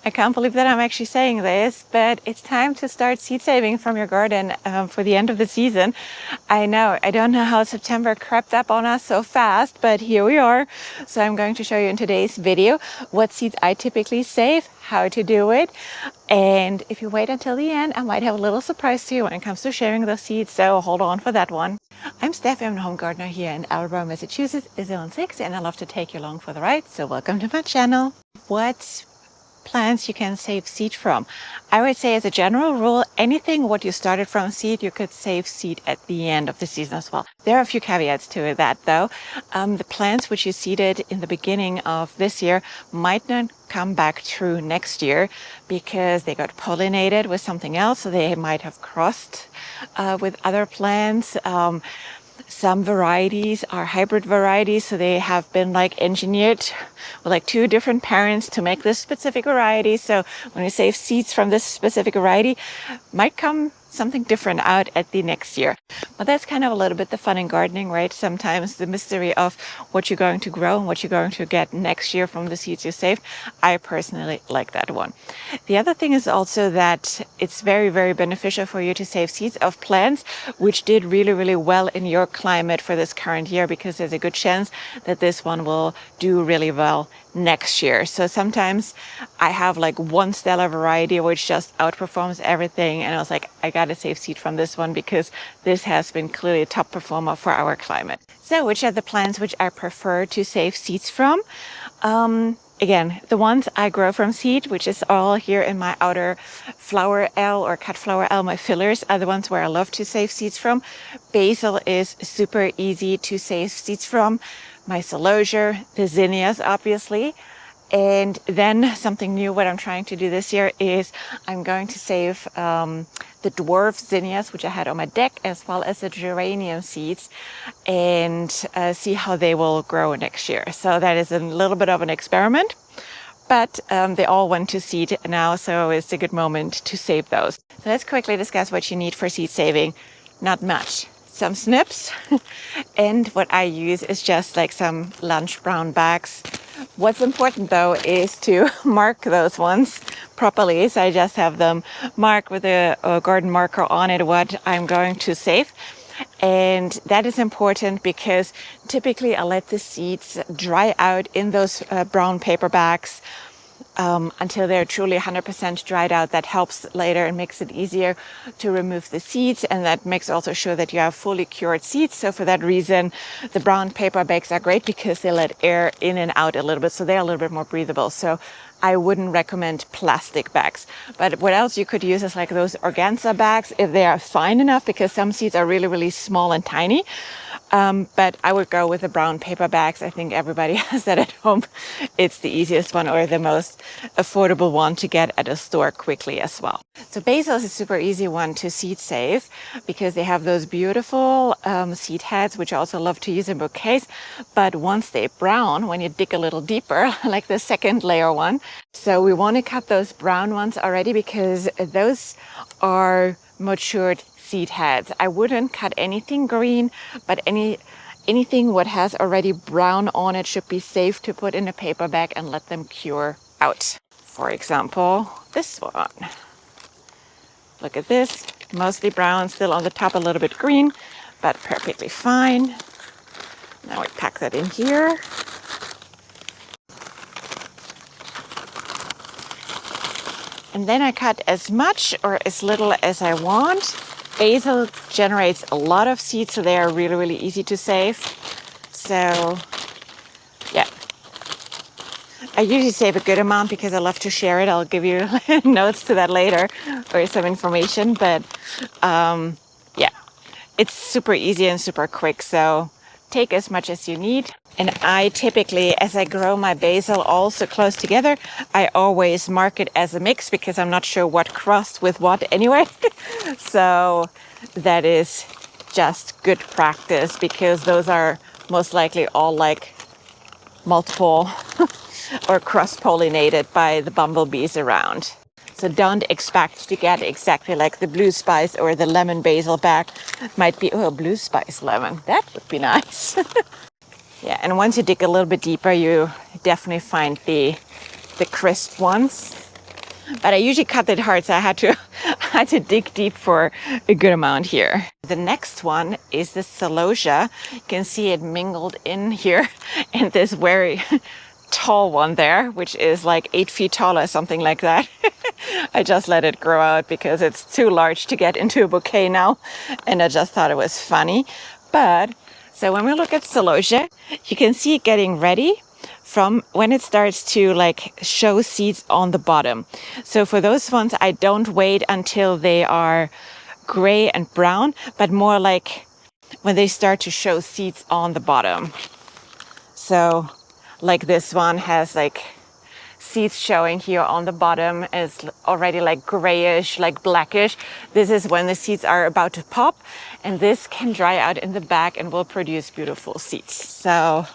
I can't believe that I'm actually saying this, but it's time to start seed saving from your garden for the end of the season. I know, I don't know how September crept up on us so fast, but here we are. So I'm going to show you in today's video what seeds I typically save, how to do it. And if you wait until the end, I might have a little surprise to you when it comes to sharing those seeds, so hold on for that one. I'm Steffi, I'm a home gardener here in Attleboro, Massachusetts, Zone 6, and I love to take you along for the ride, so welcome to my channel. What plants you can save seed from? I would say as a general rule, anything what you started from seed, you could save seed at the end of the season as well. There are a few caveats to that though. The plants which you seeded in the beginning of this year might not come back through next year because they got pollinated with something else, so they might have crossed with other plants. Some varieties are hybrid varieties, so they have been like engineered with like two different parents to make this specific variety. So when you save seeds from this specific variety, might come something different out at the next year. But that's kind of a little bit the fun in gardening, right? Sometimes the mystery of what you're going to grow and what you're going to get next year from the seeds you saved. I personally like that one. The other thing is also that it's very, very beneficial for you to save seeds of plants which did really, really well in your climate for this current year, because there's a good chance that this one will do really well next year. So sometimes I have like one stellar variety which just outperforms everything, and I was like, I gotta save seed from this one because this has been clearly a top performer for our climate. So which are the plants which I prefer to save seeds from? Again, the ones I grow from seed, which is all here in my outer flower L or cut flower L, my fillers, are the ones where I love to save seeds from. Basil is super easy to save seeds from. My Celosia, the Zinnias, obviously. And then something new, what I'm trying to do this year is I'm going to save the dwarf zinnias, which I had on my deck, as well as the geranium seeds, and see how they will grow next year. So that is a little bit of an experiment, but they all went to seed now, so it's a good moment to save those. So let's quickly discuss what you need for seed saving. Not much. Some snips, and what I use is just like some lunch brown bags. What's important though is to mark those ones properly. So I just have them marked with a garden marker on it what I'm going to save. And that is important because typically I let the seeds dry out in those brown paper bags until they're truly 100% dried out. That helps later and makes it easier to remove the seeds, and that makes also sure that you have fully cured seeds. So for that reason, the brown paper bags are great because they let air in and out a little bit, so they're a little bit more breathable. So I wouldn't recommend plastic bags. But what else you could use is like those organza bags if they are fine enough, because some seeds are really, really small and tiny. But I would go with the brown paper bags. I think everybody has that at home. It's the easiest one or the most affordable one to get at a store quickly as well. So basil is a super easy one to seed save because they have those beautiful seed heads, which I also love to use in bouquets. But once they brown, when you dig a little deeper, like the second layer one, so we want to cut those brown ones already because those are matured seed heads. I wouldn't cut anything green, but anything what has already brown on it should be safe to put in a paper bag and let them cure out. For example, this one. Look at this, mostly brown, still on the top a little bit green, but perfectly fine. Now we pack that in here. And then I cut as much or as little as I want. Basil generates a lot of seeds, so they are really, really easy to save. So, yeah. I usually save a good amount because I love to share it. I'll give you notes to that later or some information. But, yeah, it's super easy and super quick. So take as much as you need. And I typically, as I grow my basil all so close together, I always mark it as a mix because I'm not sure what crossed with what anyway. So that is just good practice because those are most likely all like multiple or cross-pollinated by the bumblebees around. So don't expect to get exactly like the blue spice or the lemon basil bag. Might be, oh, blue spice lemon. That would be nice. Yeah, and once you dig a little bit deeper, you definitely find the crisp ones. But I usually cut it hard, so I had to I had to dig deep for a good amount here. The next one is the Celosia. You can see it mingled in here and this very tall one there, which is like 8 feet tall or something like that. I just let it grow out because it's too large to get into a bouquet now, and I just thought it was funny. But so when we look at Celosia, you can see it getting ready from when it starts to like show seeds on the bottom. So for those ones, I don't wait until they are gray and brown, but more like when they start to show seeds on the bottom. So like this one has like seeds showing here on the bottom, is already like grayish, like blackish. This is when the seeds are about to pop, and this can dry out in the back and will produce beautiful seeds. So,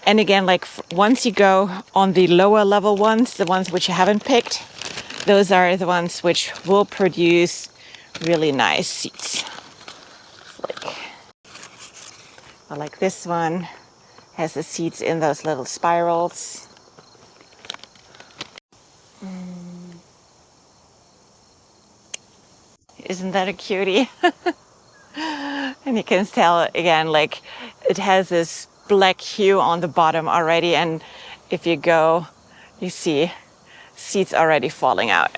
and again, like once you go on the lower level ones, the ones which you haven't picked, those are the ones which will produce really nice seeds. Like this one has the seeds in those little spirals. Isn't that a cutie? And you can tell again, like it has this black hue on the bottom already, and if you go, you see seeds already falling out.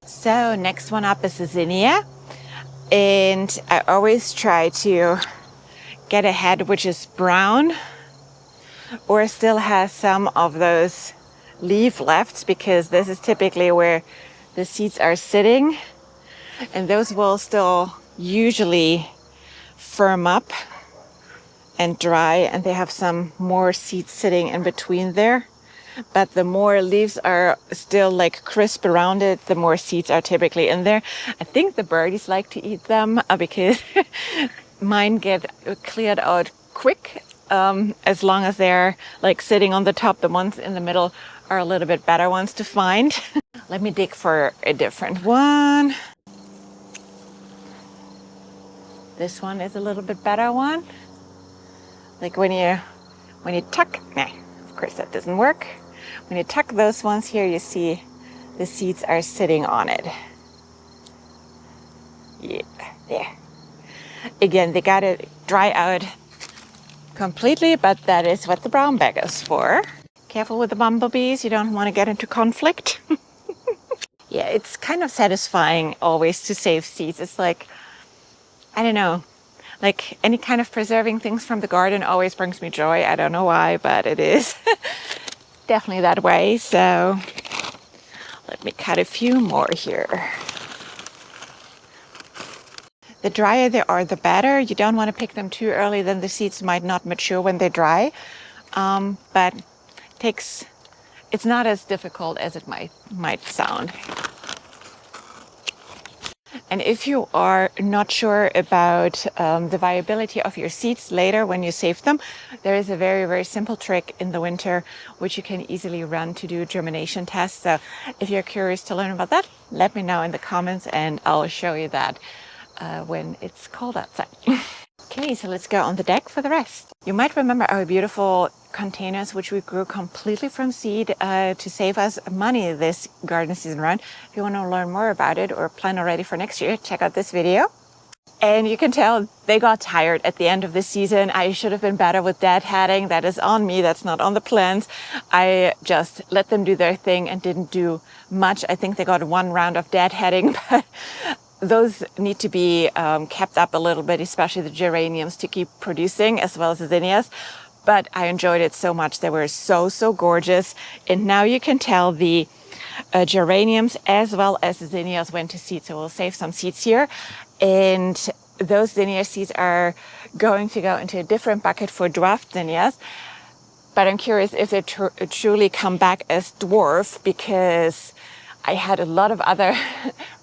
So next one up is the Zinnia, and I always try to get a head which is brown or still has some of those leaf left, because this is typically where the seeds are sitting, and those will still usually firm up and dry, and they have some more seeds sitting in between there. But the more leaves are still like crisp around it, the more seeds are typically in there. I think the birdies like to eat them because mine get cleared out quick. As long as they're like sitting on the top, the ones in the middle are a little bit better ones to find. Let me dig for a different one. This one is a little bit better one. Like when you tuck, nah, of course that doesn't work. When you tuck those ones here, you see the seeds are sitting on it. Yeah, there. Again, they gotta dry out completely, but that is what the brown bag is for. Careful with the bumblebees, you don't want to get into conflict. Yeah, it's kind of satisfying always to save seeds. It's like, I don't know, like any kind of preserving things from the garden always brings me joy. I don't know why, but it is definitely that way. So let me cut a few more here. The drier they are, the better. You don't want to pick them too early, then the seeds might not mature when they dry. But it's not as difficult as it might sound. And if you are not sure about the viability of your seeds later when you save them, there is a very, very simple trick in the winter which you can easily run to do germination tests. So if you're curious to learn about that, let me know in the comments and I'll show you that when it's cold outside. Okay, so let's go on the deck for the rest. You might remember our beautiful containers which we grew completely from seed to save us money this garden season round. If you want to learn more about it or plan already for next year, check out this video. And you can tell they got tired at the end of the season. I should have been better with deadheading. That is on me, that's not on the plants. I just let them do their thing and didn't do much. I think they got one round of deadheading, but those need to be kept up a little bit, especially the geraniums, to keep producing, as well as the zinnias. But I enjoyed it so much. They were so, so gorgeous. And now you can tell the geraniums as well as the zinnias went to seed. So we'll save some seeds here. And those zinnia seeds are going to go into a different bucket for dwarf zinnias. But I'm curious if they truly come back as dwarf, because I had a lot of other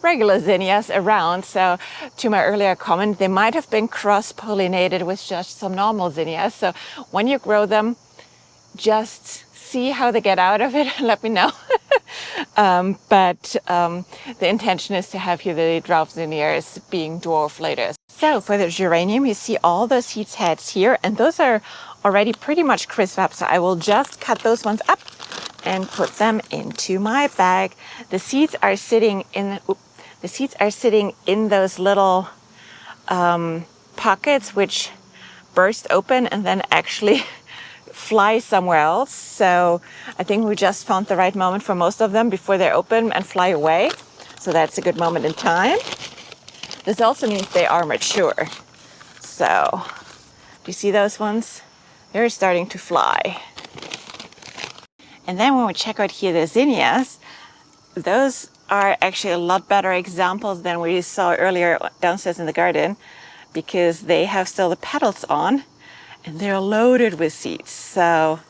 regular zinnias around. So to my earlier comment, they might have been cross-pollinated with just some normal zinnias. So when you grow them, just see how they get out of it and let me know. But the intention is to have here the dwarf zinnias being dwarf later. So for the geranium, you see all those seed heads here, and those are already pretty much crisp up. So I will just cut those ones up and put them into my bag. The seeds are sitting in those little pockets which burst open and then actually fly somewhere else. So I think we just found the right moment for most of them before they open and fly away. So that's a good moment in time. This also means they are mature. So do you see those ones? They're starting to fly. And then when we check out here the zinnias, those are actually a lot better examples than we saw earlier downstairs in the garden, because they have still the petals on and they're loaded with seeds. So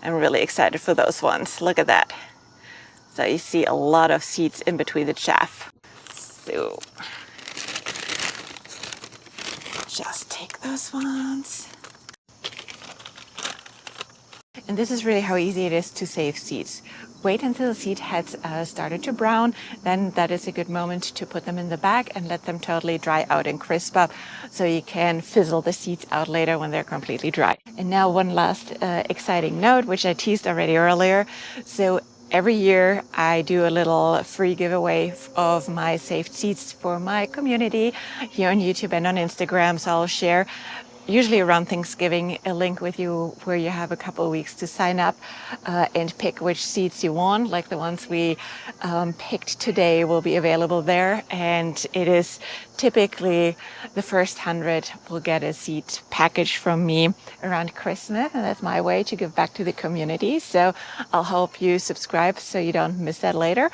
I'm really excited for those ones. Look at that. So you see a lot of seeds in between the chaff. So just take those ones. And this is really how easy it is to save seeds. Wait until the seed heads started to brown, then that is a good moment to put them in the bag and let them totally dry out and crisp up, so you can fizzle the seeds out later when they're completely dry. And now one last exciting note, which I teased already earlier. So every year I do a little free giveaway of my saved seeds for my community here on YouTube and on Instagram. So I'll share usually around Thanksgiving a link with you where you have a couple of weeks to sign up and pick which seeds you want. Like the ones we picked today will be available there, and it is typically the first 100 will get a seed package from me around Christmas, and that's my way to give back to the community. So I'll help you subscribe so you don't miss that later.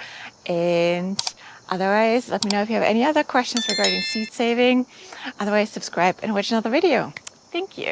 And otherwise, let me know if you have any other questions regarding seed saving. Otherwise, subscribe and watch another video. Thank you.